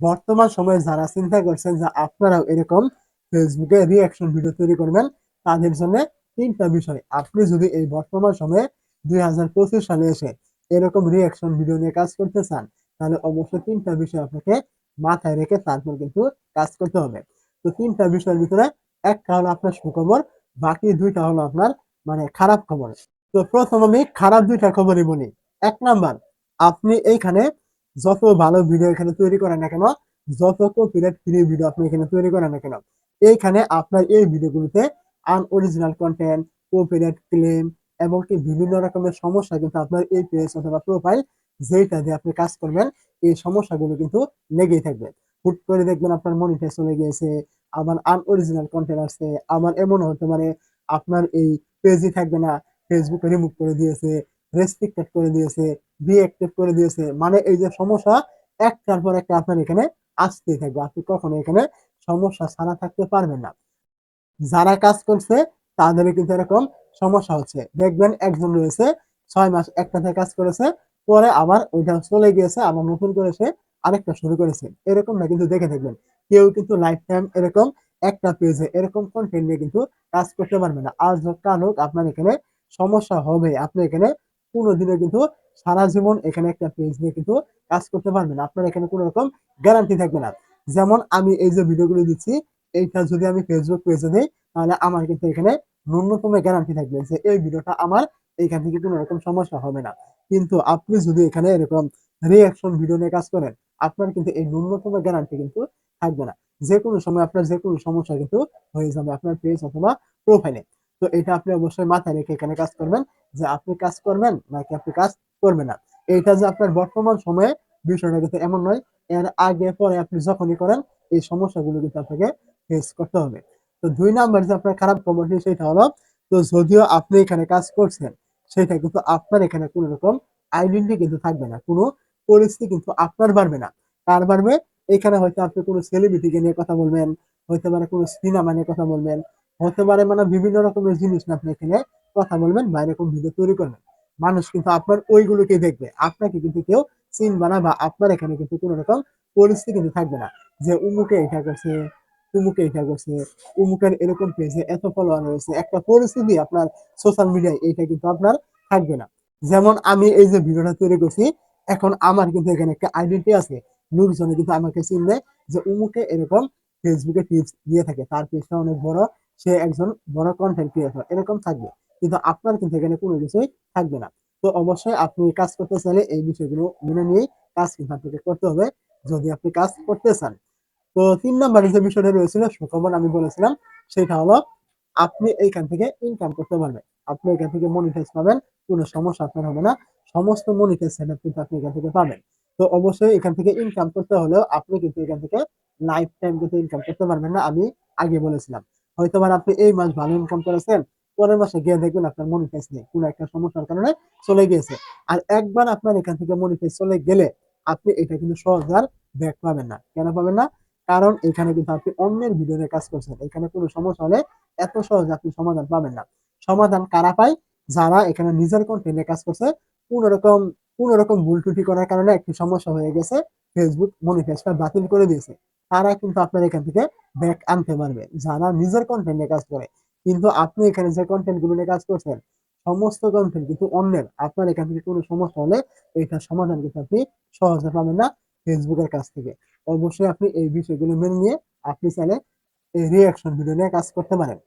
বর্তমান সময়ে যারা চিন্তা করছেন যে আপনারাও এরকম ফেসবুকে রিঅ্যাকশন ভিডিও তৈরি করবেন, তাদের জন্য ৩টা বিষয়। আপনি যদি এই বর্তমান সময়ে ২০২৫ সালে এসে এরকম রিঅ্যাকশন ভিডিও নিয়ে কাজ করতে চান, তাহলে অবশ্যই ৩টা বিষয় আপনাকে মাথায় রেখে তারপর কিন্তু কাজ করতে হবে। তো ৩টা বিষয়ের ভিতরে একটা হলো আপনার সুখবর, বাকি ২টা হলো আপনার খারাপ খবর। তো প্রথম আমি খারাপ ২টা খবরই বলি। ১ নাম্বার, আপনি এইখানে যত ভালো ভিডিও এখানে তৈরি করেন না কেন, যত কপিরাইট ফ্রি ভিডিও আপনি এখানে তৈরি করেন না কেন, এইখানে আপনার এই ভিডিওগুলোতে আনঅরিজিনাল কন্টেন্ট, কপিরাইট ক্লেম এবং কি বিভিন্ন রকমের সমস্যা কিন্তু আপনার এই পেজ অথবা প্রোফাইল যেটা দিয়ে আপনি কাজ করবেন, এই সমস্যাগুলো কিন্তু লেগেই থাকবে। হুট করে দেখবেন আপনার মনিটাইজ চলে গিয়েছে, আবার আনঅরিজিনাল কন্টেন্ট আসছে, আবার এমনও হতে পারে আপনার এই পেজই থাকবে না, ফেসবুকে রিমুভ করে দিয়েছে, রেস্ট্রিক্টেড করে দিয়েছে, ডিঅ্যাক্টিভ করে দিয়েছে। মানে এই যে সমস্যা একটার পর একটা আপনার এখানে আসতেই থাকবে। আপনি কখনো এখানে সমস্যা ছাড়া থাকতে পারবেন না। যারা কাজ করছে তাদেরও কিন্তু এরকম সমস্যা হচ্ছে। দেখবেন একজন রয়েছে ৬ মাস একটাতে কাজ করেছে, পরে আবার ওইটা চলে গিয়েছে, আবার নতুন করে সে আরেকটা শুরু করেছে। এরকম না কিন্তু দেখে থাকবেন। কেউ কিন্তু লাইফ টাইম এরকম একটা পেজে এরকম কনটেন্ট নিয়ে কিন্তু কাজ করতে পারবে না। আজ হোক কাল হোক আপনার এখানে সমস্যা হবে। আপনি এখানে কোনদিনও কিন্তু সারা জীবন এখানে একটা পেজ নিয়ে কিন্তু কাজ করতে পারবেন না। আপনার এখানে কোন রকম গ্যারান্টি থাকবে না। যেমন আমি এই যে ভিডিওগুলো দিচ্ছি, এইটা যদি আমি ফেসবুক পেজে দিই, তাহলে আমার কিন্তু এখানে ন্যূনতম গ্যারান্টি থাকবে যে এই ভিডিওটা আমার এইখান থেকে কোনো রকম সমস্যা হবে না। কিন্তু আপনি যদি এখানে এরকম রিঅ্যাকশন ভিডিও নিয়ে কাজ করেন, আপনার কিন্তু এই ন্যূনতম গ্যারান্টি কিন্তু থাকবে না। যেকোনো সময় আপনার যেকোনো সমস্যা কিন্তু হয়ে যাবে আপনার পেজ অথবা প্রোফাইলে। তো এটা আপনি অবশ্যই মাথায় রেখে এখানে কাজ করবেন যে আপনি কাজ করবেন নাকি আপনি কাজ করবেন না। এইটা যে আপনার বর্তমান সময়ে বিষয়টা কিন্তু এমন নয়। এর আগে পরে আপনি যখনই করেন এই সমস্যাগুলো কিন্তু আপনাকে ফেস করতে হবে। তো ২ নাম্বার যে আপনার খারাপ খবরটি সেটা হলো, তো যদিও আপনি এখানে কাজ করছেন, সেটা কিন্তু আপনার এখানে কোন রকম আইডেন্টিটি কিন্তু থাকবে না। কোন পরিস্থিতি কিন্তু আপনার বাড়বে না। কার বাড়বে? এখানে হয়তো আপনি কোন সেলিব্রিটিকে নিয়ে কথা বলবেন, হইতে পারে কোন সিনেমা নিয়ে কথা বলবেন, হতে পারে বিভিন্ন রকমের জিনিস নিয়ে আপনি এখানে কথা বলবেন বা এরকম ভিডিও তৈরি করবেন। মানুষ কিন্তু আপনার ওইগুলোকেই দেখবে। আপনাকে কিন্তু কেউ চিনবে না বা আপনার এখানে কিন্তু কোন রকম পরিস্থিতি কিন্তু থাকবে না। যে উমুকে এটা করছে, তুমুকে এটা করছে, উমুকের এরকম পেজে এত ফলোয়ার রয়েছে। একটা পরিস্থিতি আপনার সোশ্যাল মিডিয়ায় এইটা কিন্তু আপনার থাকবে না। যেমন আমি এই যে ভিডিওটা তৈরি করছি, এখন আমার কিন্তু এখানে একটা আইডেন্টিটি আছে। লোকজনে কিন্তু আমাকে চিনবে যে উমুকে এরকম ফেসবুকে টিপস দিয়ে থাকে। তার পেজটা অনেক বড়, সে একজন বড় কনটেন্ট ক্রিয়েটর এরকম থাকবে। কিন্তু আপনার কিন্তু এখানে কোনো কিছুই থাকবে না। তো অবশ্যই আপনি কাজ করতে চাইলে এই বিষয়গুলো মেনে নিয়েই কাজ কিন্তু আপনাকে করতে হবে, যদি আপনি কাজ করতে চান। তো ৩ নাম্বারে যে বিষয়টা রয়েছিল সুখবর আমি বলেছিলাম, সেটা হলো আপনি এইখান থেকে ইনকাম করতে পারবেন। আপনি এখান থেকে মনিটাইজ পাবেন। কোনো সমস্যা আপনার হবে না। সমস্ত মনিটাইজ সেটআপ কিন্তু আপনি এখান থেকে পাবেন। তো অবশ্যই এখান থেকে ইনকাম করতে হলেও আপনি কিন্তু এখান থেকে লাইফ টাইম কিন্তু ইনকাম করতে পারবেন না। আমি আগে বলেছিলাম। হয়তোবা আপনি এই মাস ভালো ইনকাম করেছেন, পরের মাসে গিয়ে দেখবেন আপনার মনিটাইজ নেই। কোনো একটা সমস্যার কারণে চলে গিয়েছে। আর একবার আপনার এখান থেকে মনিটাইজ চলে গেলে আপনি এটা কিন্তু সহজে আর ব্যাক পাবেন না। কেন পাবেন না? কারণ এখানে কিন্তু আপনি অন্যের ভিডিও নিয়ে কাজ করছেন। এখানে কোনো সমস্যা হলে এত সহজে আপনি সমাধান পাবেন না। সমাধান কারা পায়? যারা এখানে নিজের কন্টেন্ট নিয়ে কাজ করছে। কোনরকম কোনরকম ভুল ত্রুটি করার কারণে একটি সমস্যা হয়ে গেছে। ফেসবুক মনিটাইজটা বাতিল করে দিয়েছে। তারা কিন্তু আপনার এখান থেকে ব্যাক আনতে পারবে। যারা নিজের কন্টেন্ট নিয়ে কাজ করে। কিন্তু আপনি এখানে যে কন্টেন্ট গুলো নিয়ে কাজ করছেন, সমস্ত কন্টেন্ট কিন্তু অন্যের। আপনার এখান থেকে কোনো সমস্যা হলে এটার সমাধান কিন্তু আপনি সহজে পাবেন না ফেসবুকের কাছ থেকে। অবশ্যই আপনি এই বিষয়গুলো মেনে নিয়ে আপনি চাইলে এই রিঅ্যাকশন ভিডিও নিয়ে কাজ করতে পারেন।